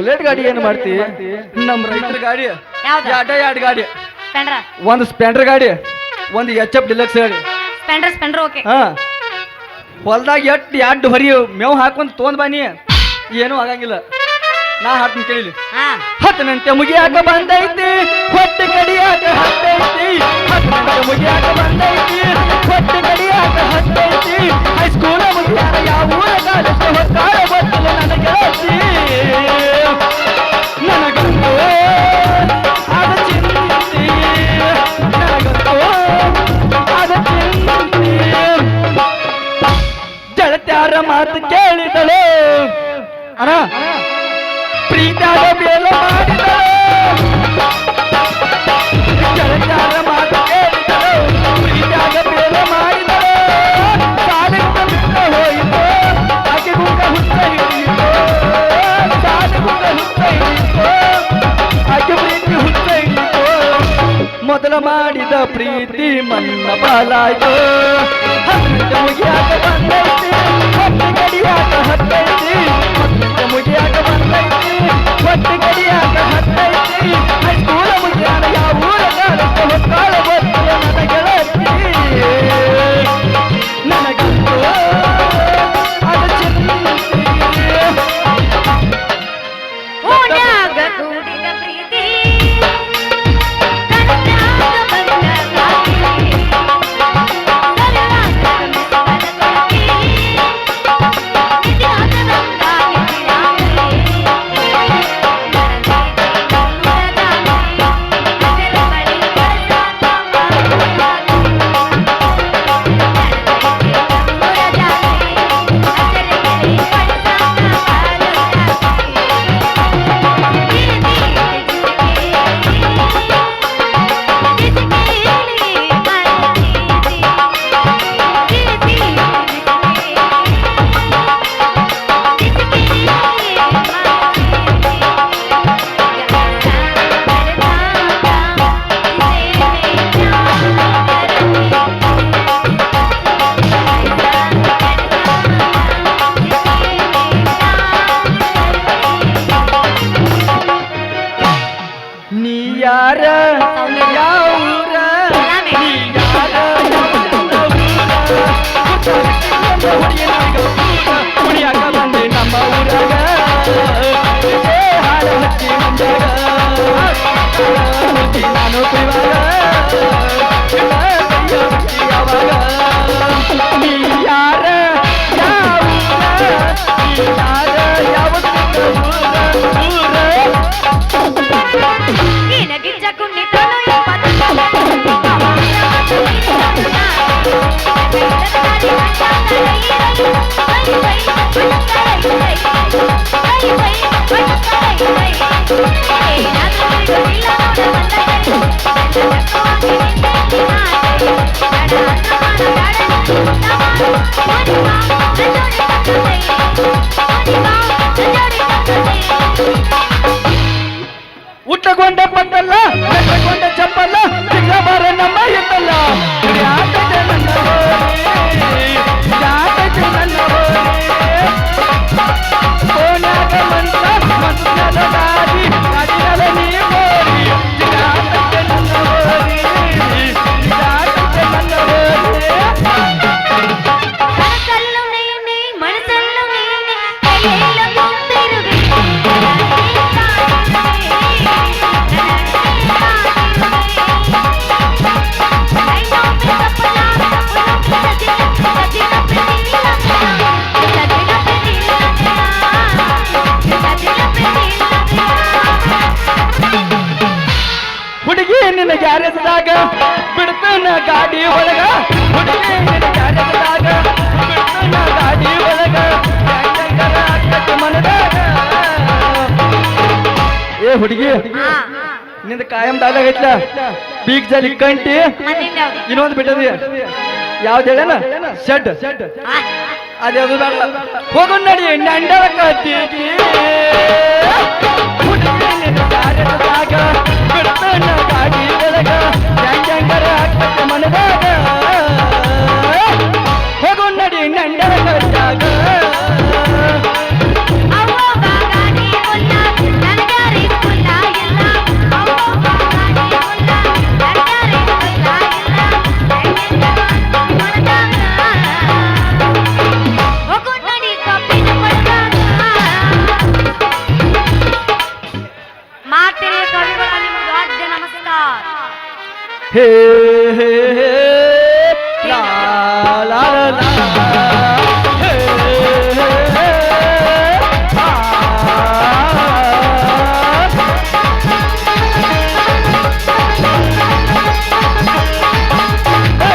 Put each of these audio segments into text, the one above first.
Bullet ಗಾಡಿ ಏನು ಮಾಡ್ತಿ? ನಮ್ಮ ರೈತರ ಗಾಡಿ ಎರಡು ಗಾಡಿ, ಒಂದು ಸ್ಪೆಂಡರ್ ಗಾಡಿ, ಒಂದು ಎಚ್.ಎಫ್ ಡಿಲಕ್ಸ್ ಗಾಡಿ. ಹಾ, ಹೊಲ್ದಾಗ ಎರಡು ಹೊರಿ ಮೇವು ಹಾಕೊಂಡ್ ತೊಗೊಂಡ್ ಬಾನಿ, ಏನೂ ಆಗಂಗಿಲ್ಲ. ನಾ ಹಾಡ್ತೀನಿ ಕೇಳಿಲಿ. ಹತ್ತನಂತೆ ಮುಗಿಯಾಕ ಬಂದೈತಿ, ಹೊಟ್ಟೆ ಕಡಿಯಾಕ ಹತ್ತೈತಿ. ಹತ್ತನಂತೆ ಮುಗಿಯಾಕ ಬಂದೈತಿ, ಹೊಟ್ಟೆ ಕಡಿಯಾಕ ಹತ್ತೈತಿ. ಹೈಸ್ಕೂಲ ಮುಗಿಯಾಕ ಯಾವ ಊರ ಕಾಲೇಜ್ ಹೊತ್ತಾಳ ಗೊತ್ತಿಲ್ಲ ನನಗೆ. ನನಗಂತೂ ಅದ ಚಿಂತಿ, ನನಗಂತೂ ಅದ ಚಿಂತಿ. ಜಳತ್ಯಾರ ಮಾತು ಕೇಳಿದಳು ಅಣ್ಣ, ಪ್ರೀತಿಯಾದ ಬೇಲ ಮಾಡಿದಳು. ಜಳತ್ಯಾರ ಮಾತು ಕೇಳಿದಳು, ಪ್ರೀತಿಯಾದ ಬೇಲ ಮಾಡಿದಳು. ಸಾಲಿಗುಂಗ ಬಿಟ್ಟ ಹೋಯಿತು, ಆಕೆ ಗುಂಗ ಹುತ್ತ ಹಿಡಿಯಿತು. ಸಾಲಿಗುಂಗ ಹುತ್ತ ಹಿಡಿಯಿತು, ಆಕೆ ಪ್ರೀತಿ ಹುತ್ತ ಹಿಡಿಯಿತು. ಮೊದಲ ಮಾಡಿದ ಪ್ರೀತಿ ಮನ್ನ ಪಾಲಾಯ್ತು. ಹತ್ತು ಮುಗಿಯಾಕ ಬಂದೈತಿ, ಹೊಟ್ಟೆ ಗಡಿಯಾಕ ಹತ್ತೈತಿ. ಹತ್ತು ಮುಗಿಯಾಕ ಬಂದೈತಿ, ಹೊಟ್ಟೆ ಗಡಿಯಾಕ ಹತ್ತೈತಿ. ಹೈಸ್ಕೂಲ ಮುಗಿಯಾನ ಯಾವ ಊರ ಕಾಲಕ್ಕೆ ಹೊತ್ತಾಳ ಗೊತ್ತಿಲ್ಲ ನನಗೆಳತಿ. ನನಗಂತೂ ಅದ ಚಿಂತಿ. ಕುಡಿಯಾಕ ಬಂದೆ ನಮ್ಮ ಊರಾಗ, ಹಾಡ ಹಚ್ಚಿ ಮುಂಜಾಗ ನಾನು ಕುಡಿವಾಗ ಯಾವಾಗ. ನೀ ಯಾರ ಯಾವ ಯಾವ ಉಟ್ಟಕೊಂಡ ಪಟ್ಟಲ್ಲ, ಕಟ್ಟಕೊಂಡ ಚಪ್ಪಲ್ಲ, ಸಿಗಬಾರ ನಮ್ಮ ಎತ್ತಲ್ಲ. ಹುಡುಗಿ ನಿನ್ನ ಗ್ಯಾರೇಜ್ದಾಗ ಬಿಡ್ತಾನ ಗಾಡಿ ಒಳಗ. ಹುಡುಗಿ ನಿನ್ನ ಗ್ಯಾರೇಜ್ದಾಗ ಬಿಡ್ತಾನ ಗಾಡಿ ಒಳಗ. ಮನದಾಗ ಏ ಹುಡುಗಿ, ನಿಂದ ಕಾಯಂ ಡಾಲಾಗ ಐತ್ಲ, ಬೀಗ್ ಜಲಿ ಕಂಟಿ. ಇನ್ನೊಂದು ಬಿಟ್ಟದಿ, ಯಾವ್ದು ಹೇಳನ? ಶೆಡ್. ಅದ್ಯಾವ್ದು ಬೇಡ, ಹೋಗು ನಡಿ ನಂಡಳ ಕತ್ತಿಗೆ. ಹುಡುಗಿ ನಿನ್ನ ಗ್ಯಾರೇಜ್ದಾಗ ಬಿಡ್ತಾನ ಗಾಡಿ ಒಳಗ. ಜಂಗರ ಮನದಾಗ ಹೋಗು ನಡಿ ನಂಡಳ ಕತ್ತಾಗ. ಹೇ ಹೇ ಹೇ ಲಾ ಲಾ ಲಾ ಹೇ ಹೇ ಹೇ ಆ.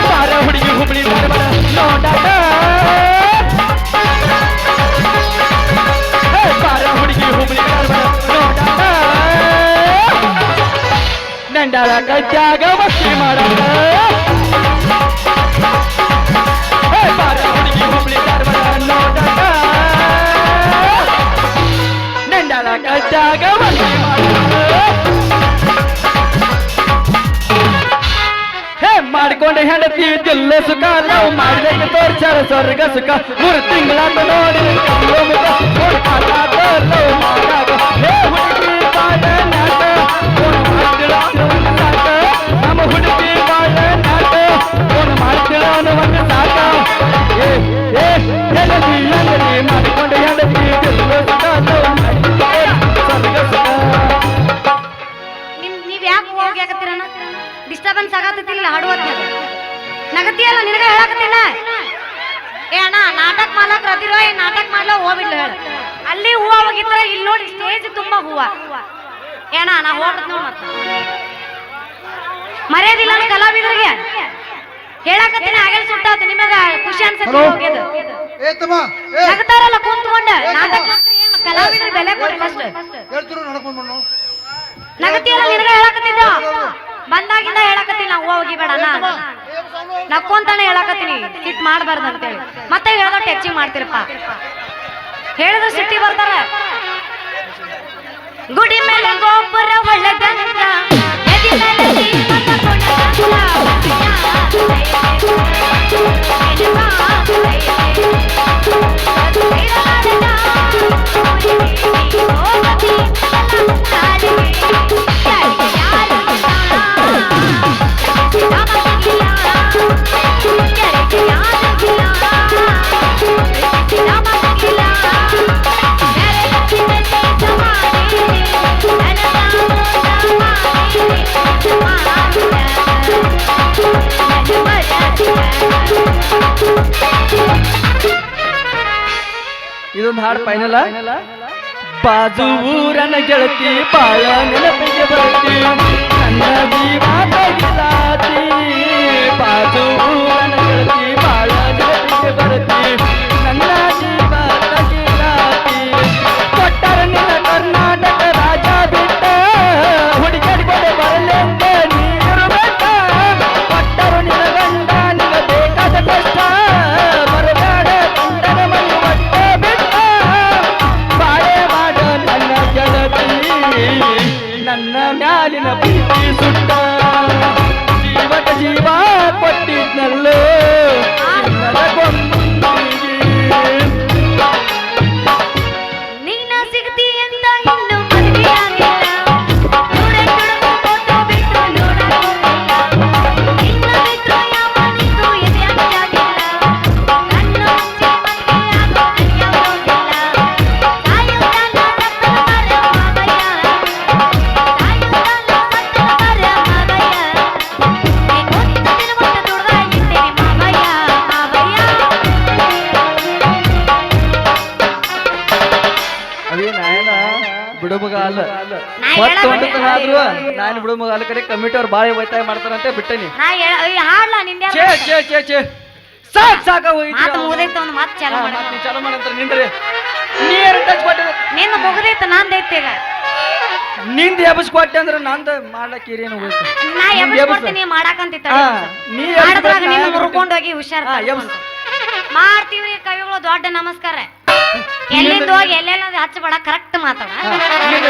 ಬಾರ ಹುಡುಗಿ ಹುಬ್ಳಿ ಧಾರವಾಡ ನೋಡಾಟ ಬಾರ ಹುಡುಗಿ ಹುಬ್ಳಿ ಧಾರವಾಡ ನೋಡಾಟ ನಂಡಾಳ ಕಜ್ಜಾಗ ಮಸ್ತಿ ಮಾಡಾಟ ಬಾರ ಹುಡುಗಿ ಹುಬ್ಳಿ ಧಾರವಾಡ ನೋಡಾಟ ನಂಡಾಳ ಕಜ್ಜಾಗ ಮಸ್ತಿ ಮಾಡಾಟ ಮಾಡ್ಕೊಂಡೆ ಹೆಂಡತಿ ದಿಲ್ಲ ಸುಖ ನಾವು ಮಾಡ್ಬೇಕು ತೋರ್ಸಾರ ಸ್ವರ್ಗ ಸುಖ 3 ತಿಂಗಳಾತ ನೋಡಿ ಹುಡುಗಿ ಬಾಳ ನಾಟ ನಮ್ಮ ಹುಡುಗಿ ಬಾಳ ನಾಟ ಫೋನ್ ಮಾಡ್ತಿಳ ಒಂದು ಸಾಕ ಮಾಡ್ಕೊಂಡೆ ಹೆಂಡತಿ ದಿಲ್ಲ ಸುಖ ನಾವು ಸ್ವರ್ಗ ಸುಖ. ನೀವ್ ಯಾಕೆ ಹೋಗಿ ಆಗತ್ತೀರಣ್ಣ ಡಿಸ್ಟರ್ಬೆನ್ಸ್ ಆಗತ್ತಿಲ್ಲ ಹಾಡುವತ್ತ ನಗತಿಯಲ್ಲ ನಿನಗ ಹೇಳಕತ್ತಿಲ್ಲ ಏ ಅಣ್ಣ ನಾಟಕ ಮಾಡ್ಲಕ್ ರದಿರೋ ಏನ್ ನಾಟಕ ಮಾಡ್ಲ ಹೋಗ್ಬಿಡ್ಲ ಹೇಳ ಅಲ್ಲಿ ಹೂವ ಹೋಗಿದ್ರ ಇಲ್ಲಿ ನೋಡಿ ಸ್ಟೇಜ್ ತುಂಬಾ ಹೂವ ಏಣ ನಾ ಹೋಗ್ತದ ನೋಡ್ ಮತ್ತ ಮರ್ಯಾದಿಲ್ಲ ಕಲಾವಿದರಿಗೆ ಹೇಳಕತ್ತೀನಿ ಆಗಲ್ ಸುಟ್ಟಾತ ನಿಮಗ ಖುಷಿ ಅನ್ಸತ್ತೆ ಹೋಗ್ಯದ ನಗತಾರಲ್ಲ ಕುಂತ್ಕೊಂಡ ನಾಟಕ ಕಲಾವಿದರಿಗೆ ಬೆಲೆ ಕೊಡಿ ಫಸ್ಟ್ ನಗತಿಯಲ್ಲ ನಿನಗ ಹೇಳಕತ್ತಿದ್ದ ಬಂದಾಗಿಂದ ಹೇಳಕತ್ತೀನಿ ನಾವು ಹೋಗಿ ಬೇಡ ನಕ್ಕೊಂತಾನೆ ಹೇಳಕತ್ತೀನಿ ಸಿಟ್ ಮಾಡಬಾರ್ದು ಅಂತೇಳಿ ಮತ್ತೆ ಹೇಳ್ದಟ್ಟು ಹೆಚ್ಚಿಗೆ ಮಾಡ್ತಿರಪ್ಪ ಹೇಳಿದ್ರೆ ಸಿಟ್ಟಿ ಬರ್ತಾರ ಗುಡಿ ಮೇಲೆ ಗೋಪುರ ಒಳ್ಳೆದಂಗ ಎದಿ ಮೇಲೆ ದೀಪದ ಇದೊಂದು ಹಾಡು ಫೈನಲ್. ಬಾಜು ಊರನ ಗೆಳತಿ ಬಾಳ ನೆನಪಿಗೆ ಬರ್ತಿ ನನ್ನ ಜೀವ ತಗಿಲಾತಿ ಬಾಜು ಊರನ ಗೆಳತಿ ಬಾಳ ನೆನಪಿಗೆ ಬರ್ತಿ ನನ್ನ ಜೀವ ತಗಿಲಾತಿ ಕೊಟ್ಟರ ನಿನ್ನ ಕರ್ನಾಟಕ ರಾಜ ಬಿಟ್ಟ ಹುಡುಗಡಿಗೆ ಬರಲೆಂದ ನೀರುಬೇಕ ಕೊಟ್ಟರು ನಿನ್ನ ಗಂಡ ನಿನ್ನ ಬೇಕಾದ ಕಷ್ಟ ಬರಬೇಡ ಗಂಡನ ಮನೆ ಒಟ್ಟ ಬಿಟ್ಟ ಬಾಳೆ ಮಾಡ ನನ್ನ ಗೆಳತಿ ನನ್ನ ಮ್ಯಾಲಿನ ಪ್ರೀತಿ ಸುಟ್ಟ ಜೀವದ ಜೀವ ಕೊಟ್ಟಿದ್ನಲ್ಲೋ ನೀನ ಸಿಗತಿ ಅಂತ ಇನ್ನು ಮದುವೆ ಆಗಿಲ್ಲ ಇನ್ನ ಬಿಟ್ಟು ಯಾವ ನಿಂತು ಎದೆ ಆಗಿಲ್ಲ ಕಣ್ಣು ಮುಚ್ಚಿ ಮದುವೆ ಆಗೋದಿಲ್ಲ ಸಾಯುವುದಲ್ಲ ಸತ್ತನ ಮರ ಮಾವಯ್ಯ ಸಾಯುವುದಲ್ಲ ಸತ್ತನ ಮರ ಮಾವಯ್ಯ ನೀ ಕೊಟ್ಟ ದಿನವನ್ನ ದುಡ್ದಾಗಿದ್ದೇನೆ ಮಾವಯ್ಯ ಮಾವಯ್ಯ ಅದೇ ನಾಯನ ಬಿಡುಮಗ ಅಲ್ಲ ನಾ ಹೊತ್ತೊಂಡತನಾದ್ರು ನಾನು ಬಿಡುಮಗ ಅಲ್ಲ ಕಡೆ ಕಮಿಟಿ ಅವ್ರು ಬಾಳೆ ಒತ್ತಾಯ ಮಾಡ್ತಾರಂತೆ ಬಿಟ್ಟನಿ ನಾ ಹಾಡ್ಲ ನಿಂದೆ ಛೇ ಛೇ ಛೇ ಛೇ ಸಾಕ್ ಸಾಕ ಮಾತು ಮುಗ್ದೈತ ಒಂದು ಮಾತು ಚಾಲು ಮಾಡಿ ಚಾಲು ಮಾಡಂತ ನಿಂದ್ರಿ ನೀರು ಟಚ್ ಕೊಟ್ಟಿದ ನಿಂದ ಮುಗ್ದೈತ ನಂದೈತೆ ಈಗ ನಿಂದ ಎಬಸ್ ಕೊಟ್ಟೆ ಅಂದ್ರೆ ನಂದ ಮಾಡ್ಲಕ್ ಏನೇನು ಹೋಯ್ತು ನಾ ಎಬ್ಬಿಸ್ಕೊಡ್ತೀನಿ ಮಾಡಾಕಂತಿತ್ತ ನೀ ಮಾಡಿದ್ರಾಗ ನಿಮ್ಮ ಮುರ್ಕೊಂಡು ಹೋಗಿ ಹುಷಾರ್ ಎಬ್ಸ್ ಮಾಡ್ತೀವ್ರಿ ಕವಿಗಳು ದೊಡ್ಡ ನಮಸ್ಕಾರ ಎಲ್ಲಿಂದ ಹೋಗಿ ಎಲ್ಲೆಲ್ಲ ಹಚ್ಚಬೇಡ ಕರೆಕ್ಟ್ ಮಾತಾಡ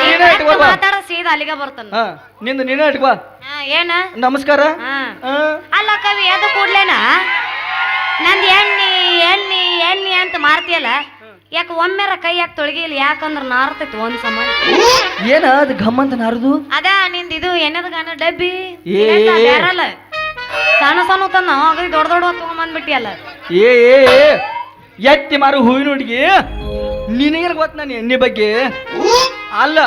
ನೀನೇ ಇಟ್ಕೋ ಬಾ. ಮಾತಾಡ ಸೀದಾ ಅಲ್ಲಿಗೆ ಬರ್ತಾನ ಹಾ ನಿಂದ ನೀನೇ ಇಟ್ಕೋ ಏನ ನಮಸ್ಕಾರ ಹಾ. ಹಾ ಅಲ್ಲ ಕವಿ ಅದು ಕೂಡ್ಲೇನ ನಂದು ಎಣ್ಣಿ ಎಣ್ಣಿ ಎಣ್ಣಿ ಅಂತ ಮಾರ್ತಿಯಲ್ಲ ಯಾಕೆ ಒಮ್ಮೆರ ಕೈ ಯಾಕೆ ತೊಳಗಿಲ್ಲ ಯಾಕಂದ್ರ ನಾರ್ತೈತಿ ಒಂದ್ ಸಮ ಏನ ಅದು ಘಮ್ ಅಂತ ನಾರದು ಅದ ನಿಂದ ಇದು ಎಣ್ಣದ ಗಾನ ಡಬ್ಬಿ ಏ. ಬೇರಲ್ಲ ಸಣ್ಣ ಸಣ್ಣ ತಂದ ಅಗದಿ ದೊಡ್ಡ ದೊಡ್ಡ ತಗೊಂಬಂದ್ಬಿಟ್ಟಿಯಲ್ಲ ಏ ಏ ಏ, ಎತ್ತಿ ಮಾರು ಹೂವಿನ ಹುಡುಗಿ ನಿನಗೇನು ಗೊತ್ತ ನಾನು ಎಣ್ಣೆ ಬಗ್ಗೆ ಅಲ್ಲ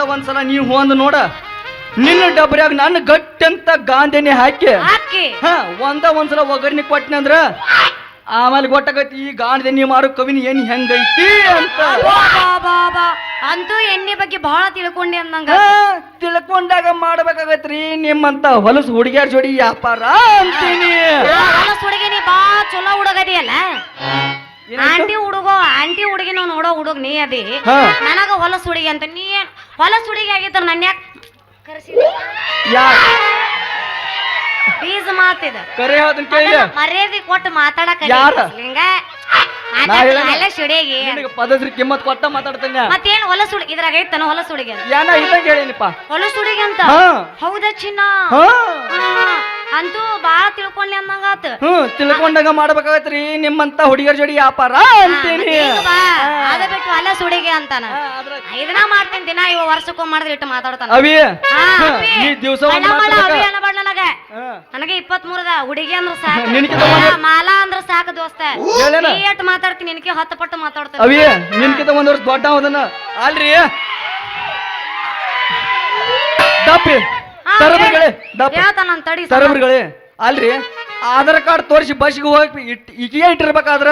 ಒಂದ್ಸಲ ನೀವು ಹೊಂದ್ ನೋಡ ನಿನ್ನ ಡಬ್ರ್ಯಾಗ ನಾನು ಗಟ್ಟಂತ ಗಾಂಧಿನಿ ಹಾಕಿ ಹಾಕಿ ಒಂದ್ಸಲ ಒಗ್ಗರ್ನಿ ಕೊಟ್ಟನೆ ಅಂದ್ರ ಆಮೇಲೆ ಗೊತ್ತಾಗೈತಿ ಈ ಗಾಂಧಿನಿ ಮಾರು ಕವಿನಿ ಏನ್ ಹೆಂಗೈತಿ ಅಂತ. ಅಂತೂ ಎಣ್ಣೆ ಬಗ್ಗೆ ಬಹಳ ತಿಳ್ಕೊಂಡಿ ಅಂದಂಗ. ತಿಳ್ಕೊಂಡಾಗ ಮಾಡ್ಬೇಕಾಗತ್ರಿ ನಿಮ್ಮಂತ ಹೊಲಸು ಹುಡುಗಿಯರ್ ಜೋಡಿ ವ್ಯಾಪಾರ ಅಂತೀನಿ. ಹೊಲಸು ಹುಡುಗಿ ನೀ ಬಾ ಚಲೋ ಹುಡುಗದಿಯಲ್ಲ. ಆಂಟಿ ಹುಡುಗಿ ನಾವು ನೋಡೋ ಹುಡುಗ ನೀ ಅದಿ. ನನಗ ಹೊಲಸು ಹುಡುಗಿ ಅಂತ ನೀ ಏನ್ ಹೊಲಸು ಹುಡುಗಿ ಆಗಿತ್ತ ನನ್ನ ಯಾಕೆ ಕರೆಸಿದ? ಬೀಜ ಮಾತಿದ ಕರೆ ಹೇಳ್ತೀನಿ ಕೇಳಿ. ಮರ್ಯಾದೆ ಕೊಟ್ಟು ಮಾತಾಡಕ ಪದಶ್ರೀ ಕಿಮ್ಮತ್ ಕೊಟ್ಟ ಮಾತಾಡ್ತೇನೆ. ಮತ್ತೇನು ಹೊಲಸು ಹುಡುಗಿ ಇದ್ರಾಗ ಐತನ ಹೊಲಸು ಹುಡುಗಿ ಅಂತ ಏನ ಇದ್ದಂಗೆ ಹೇಳಿನಿಪ್ಪ. ಹೊಲಸು ಹುಡುಗಿ ಅಂತ ಹೌದಾ ಚಿನ್ನ? ಅಂತೂ ಬಾಳ ತಿಳ್ಕೊಂಡ್ಲಿ ಅಂದಂಗಾತ. ತಿಳ್ಕೊಂಡಾಗ ಮಾಡ್ಬೇಕಾಗತ್ರಿ ನಿಮ್ಮಂತ ಹುಡುಗಿಯರ್ ಜೋಡಿ ವ್ಯಾಪಾರ ಅಂತೀನಿ. ಅದ ಬಿಟ್ಟು ಹೊಲಸು ಹುಡುಗಿ ಅಂತಾನ. ಇದನ್ನ ಮಾಡ್ತೀನಿ ದಿನ ಇವ ವರ್ಷಕ್ಕೊಮ್ಮೆ ಮಾಡಿದ್ರೆ ಇಟ್ಟು ಮಾತಾಡ್ತಾನ. ಅವಿ ದಿವಸ ನನಗೆ 23 ಹುಡುಗಿ ಅಂದ್ರ ಸಾಕು, ಮಾಲಾ ಅಂದ್ರ ಸಾಕು ದೋಸ್ತ. ಎಟ್ ಮಾತಾಡ್ತೀನಿ ನಿನಗೆ 10 ಪಟ್ಟು ಮಾತಾಡ್ತೀನಿ. ಅವಿ ನಿನ್ಕಿಂತ ಒಂದ್ ವರ್ಷ ದೊಡ್ಡ ಅವದನ್ನ ಅಲ್ರಿ. ದಪ್ಪಿ ತರಬ್ರಿಗಳೇ ಅಲ್ರಿ, ಆಧಾರ್ ಕಾರ್ಡ್ ತೋರಿಸಿ ಬಸ್ಸಿಗೆ ಹೋಗಿ ಈಗ ಇಟ್ಟಿರ್ಬೇಕಾದ್ರ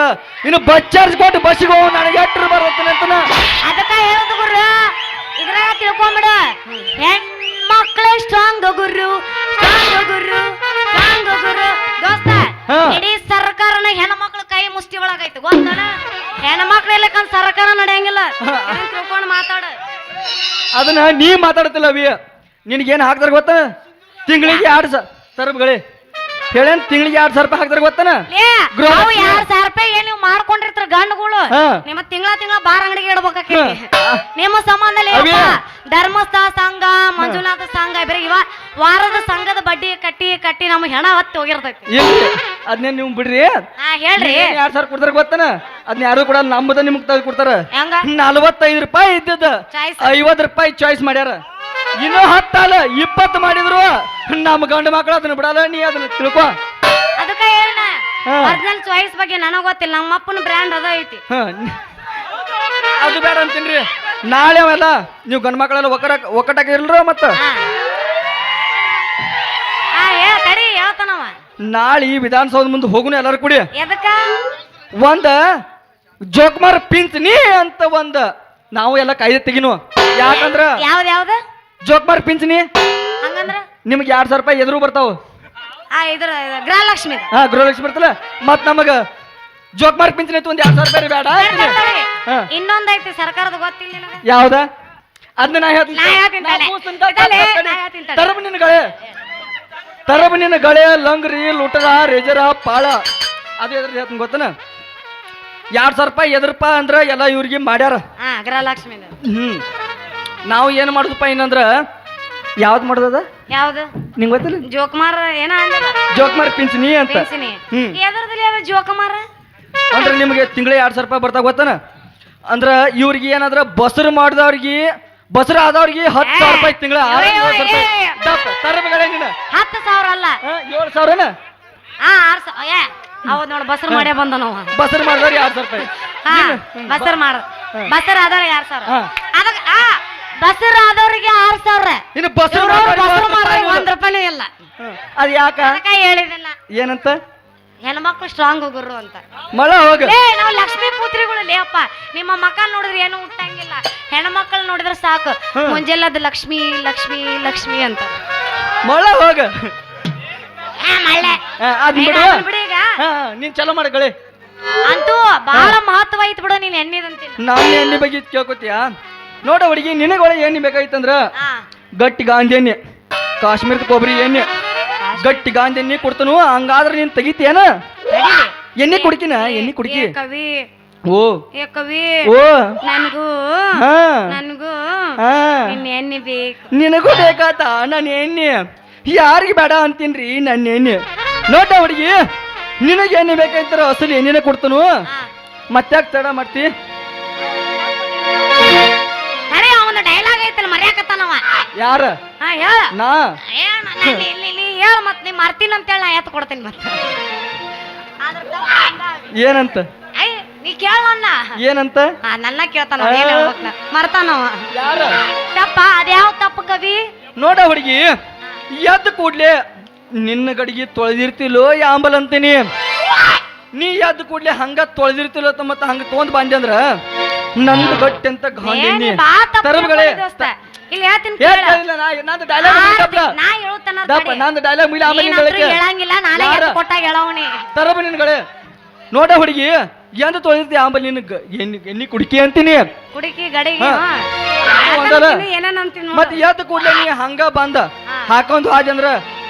ಇನ್ನು ಬಸ್ ಚಾರ್ಜ್ ಕೊಟ್ಟು ಬಸ್ಸಿಗೆ ಹೋಗಿ ನನಗೆ ಎಟ್ಟರು ಬರುತ್ತೆ ಅಂತ ಅದಕ್ಕ ಹೇಳುದು ಗುರು. ಇದ್ರಾಗ ತಿಳ್ಕೊಂಬಿಡ, ಹೆಣ್ಮಕ್ಳೇ ಸ್ಟ್ರಾಂಗ್ ಗುರು, ದೋಸ್ತ. ಇಡೀ ಸರ್ಕಾರನ ಹೆಣ್ಮಕ್ಳ ಕೈ ಮುಷ್ಟಿ ಒಳಗೈತೆ ಗೊತ್ತನ. ಹೆಣ್ಮಕ್ಳು ಎಲ್ಲಕ್ಕಂತ ಸರ್ಕಾರ ನಡೆಯಂಗಿಲ್ಲ. ತಿಳ್ಕೊಂಡು ಮಾತಾಡ. ಅದನ್ನ ನೀ ಮಾತಾಡ್ತಿಲ್ಲ ಅವಿ. ನಿನಗೇನು ಹಾಕ್ತಾರ ಗೊತ್ತ? ತಿಂಗಳಿಗೆ 2 ತರಬ್ಗಳೇ ಹೇಳೇನ್, ತಿಂಗಳಿಗೆ 2,000 ರೂಪಾಯಿ ಹಾಕ್ತಾರ ಗೊತ್ತನ? 2,000 ರೂಪಾಯಿ ಏನ್ ನೀವು ಮಾಡ್ಕೊಂಡಿರ್ತಾರ ಗಂಡುಗಳು. ನಿಮ್ಮ ತಿಂಗಳ ಬಾರ್ ಅಂಗಡಿಗೆ ಇಡ್ಬೇಕ. ನಿಮ್ಮ ಸಂಬಂಧದಲ್ಲಿ ಧರ್ಮಸ್ಥಳ ಸಂಘ, ಮಂಜುನಾಥ ಸಂಘ, ಬೇರೆ ಇವ ವಾರದ ಸಂಘದ ಬಡ್ಡಿ ಕಟ್ಟಿ ನಮ್ಗೆ ಹೆಣ ಹೊತ್ತಿ ಹೋಗಿರ್ತೈತಿ. ಅದನ್ನೇ ನೀವು ಬಿಡ್ರಿ. ಹೇಳ್ರಿ 2,000 ಕೊಡ್ತಾರ ಗೊತ್ತನ? ಅದನ್ನ ಯಾರು ಕೂಡ ನಮ್ಮದ ನಿಮ್ಗೆ ತೆಗೆದು ಕೊಡ್ತಾರ. 45 ರೂಪಾಯಿ ಇದ್ದದ 50 ರೂಪಾಯಿ ಚಾಯ್ಸ್ ಮಾಡ್ಯಾರ. ಇನ್ನೂ 10 ಅಲ್ಲ 20 ಮಾಡಿದ್ರು ನಮ್ಮ ಗಂಡು ಮಕ್ಕಳು ಅದನ್ನ ಬಿಡಲ್ಲ. ನೀ ಅದನ್ನ ತಿಳ್ಕೊ. ಅದಕ್ಕ ಹೇಳ ಒರಿಜಿನಲ್ ಚಾಯ್ಸ್ ಬಗ್ಗೆ ನನಗೆ ಗೊತ್ತಿಲ್ಲ. ನಮ್ಮ ಅಪ್ಪನ ಬ್ರ್ಯಾಂಡ್ ಅದ ಐತಿ. ಅದು ಬೇಡ ಅಂತೀನ್ರಿ. ನಾಳೆ ಅವೆಲ್ಲ ನೀವು ಗಂಡು ಮಕ್ಕಳೆಲ್ಲ ಒಕ್ಕಟಾಕಿರ್ಲ್ರ ಮತ್ತ ಹೇಳ್ತಾನವ. ನಾಳೆ ವಿಧಾನಸೌಧ ಮುಂದೆ ಹೋಗುನ ಎಲ್ಲಾರು ಕೂಡಿ. ಎದಕ್ಕ? ಒಂದ ಜೋಕ್ಮಾರ್ ಪಿಂಚಣಿ ಅಂತ ಒಂದ ನಾವು ಎಲ್ಲ ಕಾಯ್ದೆ ತೆಗಿನು. ಯಾಕಂದ್ರ ಯಾವ್ದ ಜೋಕ್ಮಾರ್ ಪಿಂಚಣಿ ಹಂಗಂದ್ರ ನಿಮ್ಗೆ 2,000 ರೂಪಾಯಿ ಎದುರು ಬರ್ತಾವ. ಗೃಹಲಕ್ಷ್ಮಿ ಗೃಹಲಕ್ಷ್ಮಿ ಬರ್ತಲ್ಲ. ಮತ್ ನಮಗ ಜೋಕ್ಮಾರ್ ಪಿಂಚಣಿ ಒಂದ್ 2,000 ರೂಪಾಯಿ ಬೇಡ. ಇನ್ನೊಂದೈತಿ ಸರ್ಕಾರದ ಗೊತ್ತಿಲ್ಲ ನಿನಗ. ಯಾವ್ದ? ಅದನ್ನ ನಾ ಹೇಳ್ತೀನಿ. ತರಬ ನಿನ್ನ ಗಳೆ ಲಂಗ್ರಿ ಲುಟದ ರೇಜರ ಪಾಳ ಅದು ಎದ್ರ ಹೇಳ್ತೀನಿ ಗೊತ್ತನ? 2,000 ರೂಪಾಯಿ ಎದ್ರಪ್ಪ ಅಂದ್ರ ಎಲ್ಲ ಇವ್ರಿಗೆ ಮಾಡ್ಯಾರ ಗೃಹಲಕ್ಷ್ಮಿ. ನಾವು ಏನ್ ಮಾಡುದಪ್ಪ ಏನಂದ್ರ ಯಾವ್ದು ಮಾಡೋದ? ಯಾವ್ದು ನಿಂಗೆ ಗೊತ್ತಿಲ್ಲ? ಜೋಕುಮಾರ್ ಏನ ಜೋಕುಮಾರ್ ಪಿಂಚಣಿ ಅಂತ. ಜೋಕುಮಾರ ಅಂದ್ರೆ ನಿಮ್ಗೆ ತಿಂಗಳಿಗೆ 2,000 ರೂಪಾಯಿ ಬರ್ತಾ ಗೊತ್ತನ? ಅಂದ್ರ ಇವ್ರಿಗೆ ಏನಾದ್ರ ಬಸರು ಮಾಡಿದವ್ರಿಗೆ ಬಸರು ಆದವ್ರಿಗೆ 10,000 ರೂಪಾಯಿ ತಿಂಗಳ. ತರಬಗಳೇ ನೀನು 10,000 ಅಲ್ಲ 7,000ನ? ಹೌದ್ ನೋಡ ಬಸರು ಮಾಡೇ ಬಂದ ನಾವು. ಬಸರು ಮಾಡಿದವ್ರಿಗೆ 2,000 ರೂಪಾಯಿ. ಬಸರು ಆದವ್ರಿಗೆ 2,000. ಬಸರು ಆದವ್ರಿಗೆ 6,000. ಇನ್ನು ಬಸರು 1 ರೂಪಾಯಿನೂ ಇಲ್ಲ. ಅದ್ ಯಾಕ ಹೇಳಿದಿಲ್ಲ ಏನಂತ? ಹೆಣ್ಮಕ್ಳು ಸ್ಟ್ರಾಂಗ್ ಗುರು ಅಂತ. ಮಳ ಹೋಗ ನಾವು ಲಕ್ಷ್ಮೀ ಪುತ್ರಿಗಳು ಲೇಪ್ಪ. ನಿಮ್ಮ ಮಕ್ಕ ನೋಡಿದ್ರೆ ಏನು ಹುಟ್ಟಂಗಿಲ್ಲ. ಹೆಣ್ಮಕ್ಳು ನೋಡಿದ್ರೆ ಸಾಕು ಮುಂಜೆಲ್ಲದ ಲಕ್ಷ್ಮಿ ಲಕ್ಷ್ಮಿ ಲಕ್ಷ್ಮಿ ಅಂತ. ಮಳ ಹೋಗ ಬಿಡೀಗ ನೀನ್ ಚಲೋ ಮಾಡಗಳೇ. ಅಂತೂ ಬಹಳ ಮಹತ್ವ ಐತ್ ಬಿಡು ನೀನ್ ಎಣ್ಣಿದಂತೀನಿ. ನಾನು ಎಣ್ಣೆ ಬಗ್ಗೆ ಕೇಳ್ಕೊತೀಯ ನೋಡ ಹುಡುಗಿ. ನಿನಗೊಳ ಎಣ್ಣೆ ಬೇಕಾಯ್ತಂದ್ರ ಗಟ್ಟಿ ಗಾಂಧಿ ಎಣ್ಣೆ, ಕಾಶ್ಮೀರದ ಕೊಬ್ಬರಿ ಎಣ್ಣೆ, ಗಟ್ಟಿ ಗಾಂಧಿ ಎಣ್ಣೆ ಕೊಡ್ತನು. ಹಂಗಾದ್ರೆ ನೀನ್ ತೆಗಿತೀಯನ? ಎಣ್ಣೆ ಕುಡಿಕಿನ ಎಣ್ಣೆ ಕುಡಿಕಿ. ಕವಿ ಓ ಕವಿ ಓ ನನಗೂ ಎಣ್ಣೆ ಬೇಕು. ನಿನಗೂ ಬೇಕಾತ ನನ್ನ ಎಣ್ಣೆ? ಯಾರಿಗೆ ಬೇಡ ಅಂತೀನ್ರಿ ನನ್ನ ಎಣ್ಣೆ. ನೋಟ ಹುಡುಗಿ ನಿನಗೆ ಎಣ್ಣೆ ಬೇಕಾಯ್ತಾರ ಅಸಲು ಎಣ್ಣೆನೆ ಕೊಡ್ತನು. ಮತ್ತ್ಯಾಕ್ ತಡ ಮಾಡ್ತಿ? ಅರೆ ಅವನ ಡೈಲಾಗ್ ಐತಲ್ಲ ಮರ್ಯಾಕತ್ತಾನವ. ಯಾರ? ಹೇಳ ನಾ ಹೇಳ ಮತ್ ನೀ ಮರ್ತೀನಿ ಅಂತೇಳಿ ನಾ ಎತ್ ಕೊಡ್ತೀನಿ ಮತ್ತೆ. ಏನಂತ? ನೀ ಕೇಳಣ್ಣ ಏನಂತ? ನನ್ನ ಕೇಳ್ತಾನ ಮರ್ತಾನವ. ಯಾರ ತಪ್ಪ ಅದ್ಯಾವ ತಪ್ಪು ಕವಿ? ನೋಡ ಹುಡುಗಿ ಎದ್ದು ಕೂಡ್ಲೆ ನಿನ್ನ ಗಡಿಗೆ ತೊಳೆದಿರ್ತಿಲ್ಲೋ ಯಾಂಬಲ್ ಅಂತೀನಿ. ನೀ ಎದ್ದು ಕೂಡ್ಲೆ ಹಂಗ ತೊಳೆದಿರ್ತಿಲ್ಲೋ ಮತ್ತ ಹಂಗ ತೊಗೊಂಡ್ ಬಂದೆ ಅಂದ್ರ ನಂದು ಗಟ್ಟಿ ಅಂತ ಗಾಂಧಿನಿ ತರಬಗಳೇ ಇಲ್ಲಿ ಹೇಳ್ತೀನಿ ನಂದು ಡೈಲಾಗ್ ಮುಗಿಲ ಆಮೇಲೆ ಹೇಳಂಗಿಲ್ಲ ನಾಳೆ ಕೊಟ್ಟಾಗ ಹೇಳವನಿ ತರಬ ನಿನ್ಗಳೇ. ನೋಡ ಹುಡುಗಿ ಎಂದ ತೊಳೆದಿರ್ತಿ ಆಂಬಲ್ ನಿನಗ ಎಣ್ಣಿ ಕುಡಿಕೆ ಅಂತೀನಿ ಕುಡಿಕಿ ಗಡಿಗೆ ಮತ್ ಎದ್ದು ಕೂಡ್ಲೆ ನೀ ಹಂಗ ಬಂದ ಹಾಕೊಂಡ್ ಹಾಜ್ ಅಂದ್ರ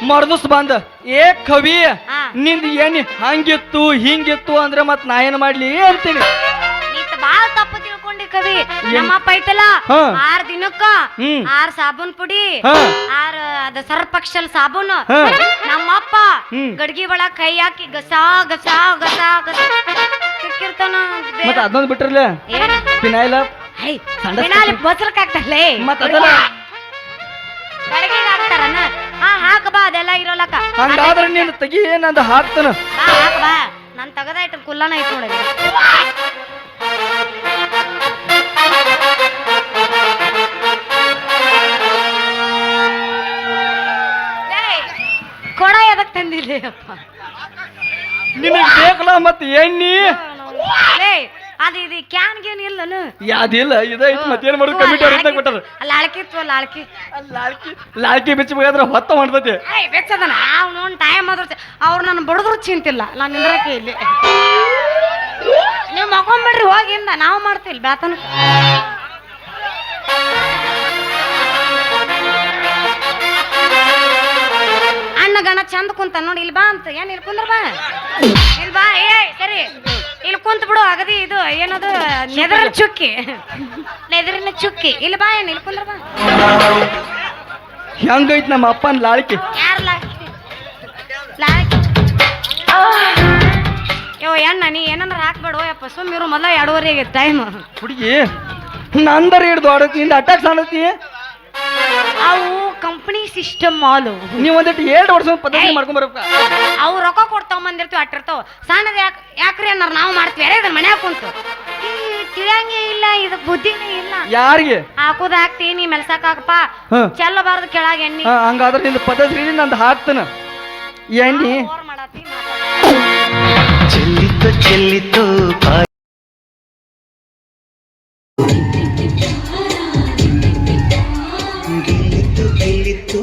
ಮರ್ದಸ್ ಬಂದ ಏ ಕವಿ ನಿಂದ ಎಣ್ಣಿ ಹಂಗಿತ್ತು ಹಿಂಗಿತ್ತು ಅಂದ್ರ ಮತ್ ನಾ ಏನ್ ಮಾಡ್ಲಿ ಅಂತೀನಿ. ಬಾಳ ತಪ್ಪು ತಿಳ್ಕೊಂಡಿ ಕವಿ. ನಮ್ಮಪ್ಪ ಐತಲ್ಲ 6 ದಿನಕ್ಕ 6 ಸಾಬೂನ್ ಪುಡಿ 6 ಅದ ಸರ್ಪಕ್ಷಲ್ ಸಾಬೂನ್ ನಮ್ಮಪ್ಪ ಗಡ್ಗಿ ಒಳಗ ಕೈ ಹಾಕಿ ಗಸಾ ಗಸಾ ಗಸಾ ಗಸಾ ಸಿಕ್ಕಿರ್ತಾನ. ಮತ್ತ ಅದೊಂದು ಬಿಟ್ರಲ್ಲ ಫಿನೈಲ್ ಫಿನಾಯ್ಲ್ ಬಸಲ್ಕ್ ಹಾಕ್ತಾರಲೇ ಮತ್ತ ಅದಲ್ಲ ಗಡ್ಗಿಗೆ ಹಾಕ್ತಾರನ ಹಾಕ ಬಾ ಅದೆಲ್ಲ ಇರೋಲಕ್ಕ. ಹಂಗಾದ್ರೆ ನೀನು ತೆಗಿ ಏನಂದ ಹಾಕ್ತಾನ ಹಾಕ ಬಾ ನನ್ ತಗದ ಐಟ ಕುಲ್ಲನ ಐತ್ ನೋಡಿ. ಕೊಡ ಎದಕ್ ತಂದಿಲ್ಲ ಅಪ್ಪ ನಿನಗ್ ಬೇಕಲ್ಲ ಮತ್ ಎಣ್ಣಿ ಅದು ಇದು ಕ್ಯಾನ್ ಗೇನ್ ಇಲ್ಲನು ಯಾವ್ದಿಲ್ಲ ಇದೈತಿ ಮತ್ತೇನ್ ಮಾಡೋದು ಕಮಿಟಿ ಅವ್ರ ಕೊಟ್ಟಾರ. ಲಾಳ್ಕಿತ್ತು ಲಾಳ್ಕಿ ಲಾಳ್ಕಿ ಬೆಚ್ಚ ಬೇಕಾದ್ರೆ ಹೊತ್ತ ಮಾಡ್ತೈತಿ ಬೆಚ್ಚದನ ಅವ್ನು ಟೈಮ್ ಆದ್ರ ಅವ್ರು ನನ್ನ ಬಡದ್ರು ಚಿಂತಿಲ್ಲ ನಾನು ನಿಂದ್ರಕ್ಕೆ ಇಲ್ಲಿ ನೀವು ಮಕ್ಕೊಂಬಿಡ್ರಿ ಹೋಗಿಂದ ನಾವು ಮಾಡ್ತೀವಿ ಬೆಳತನ. ಅಣ್ಣ ಗಣ ಚಂದ ಕುಂತ ನೋಡಿ ಇಲ್ಲಿ ಬಾ ಅಂತ ಏನ್ ಇಲ್ಲಿ ಕುಂದ್ರ ಬಾ ಇಲ್ಲಿ ಬಾ ಏ ಸರಿ ಇಲ್ಲಿ ಕುಂತ ಬಿಡು ಅಗದಿ ಇದು ಏನದು ನೆದರಿನ ಚುಕ್ಕಿ ಇಲ್ಲಿ ಬಾ ಏನ್ ಇಲ್ಲಿ ಕುಂದ್ರ ಬಾ. ಹೆಂಗೈತ್ ನಮ್ಮ ಅಪ್ಪನ ಲಾಳಿಕೆ ಯಾರ ಲಾಳಿಕೆ ಯೋ ಎಣ್ಣ ನೀ ಏನನ್ನ ಹಾಕ್ಬೇಡ ಯಪ್ಪ ಸುಮ್ಮಿರು ಮೊದಲ 2:30 ಆಗೈತೆ ಟೈಮ್. ಹುಡುಗಿ ನಂದರ ಹಿಡ್ದು ಆಡತಿ ಇಂದ ಅಟ್ಯಾಕ್ಸ್ ಆಡತಿ. ಅವು ಕಂಪನಿ ಸಿಸ್ಟಮ್ ಮಾಲು ನೀವ್ ಒಂದಿಟ್ಟು 2 ವರ್ಷ ಪದ್ಧತಿ ಮಾಡ್ಕೊಂಡ್ ಬರ್ಬೇಕ. ಅವು ರೊಕ್ಕ ಕೊಡ್ತಾವ ಬಂದಿರ್ತೀವಿ ಅಟ್ಟಿರ್ತಾವ ಸಣ್ಣದ ಯಾಕ್ರಿ ಅನ್ನಾರ ನಾವು ಮಾಡ್ತೀವಿ ಇದನ್ನ ಮನ್ಯಾಗ ಕುಂತು ತಿಳಿಯಂಗೇ ಇಲ್ಲ ಇದು ಬುದ್ಧಿನೇ ಇಲ್ಲ. ಯಾರಿಗೆ ಹಾಕೋದ್ ಹಾಕ್ತೀನಿ ಮೆಲ್ಸಾಕ ಹಾಕಪ್ಪ ಚೆಲ್ಲಬಾರ್ದು ಕೆಳಗ ಎಣ್ಣಿ. ಹಂಗಾದ್ರೆ ನಿಂದು ಪದ್ಧತಿ ನಂದು ಹಾಕ್ತಾನ ಎಣ್ಣಿ ಚೆಲ್ಲಿತು ಚೆಲ್ಲಿತು ಗೆಲ್ಲಿತು ಗೆಲ್ಲಿತು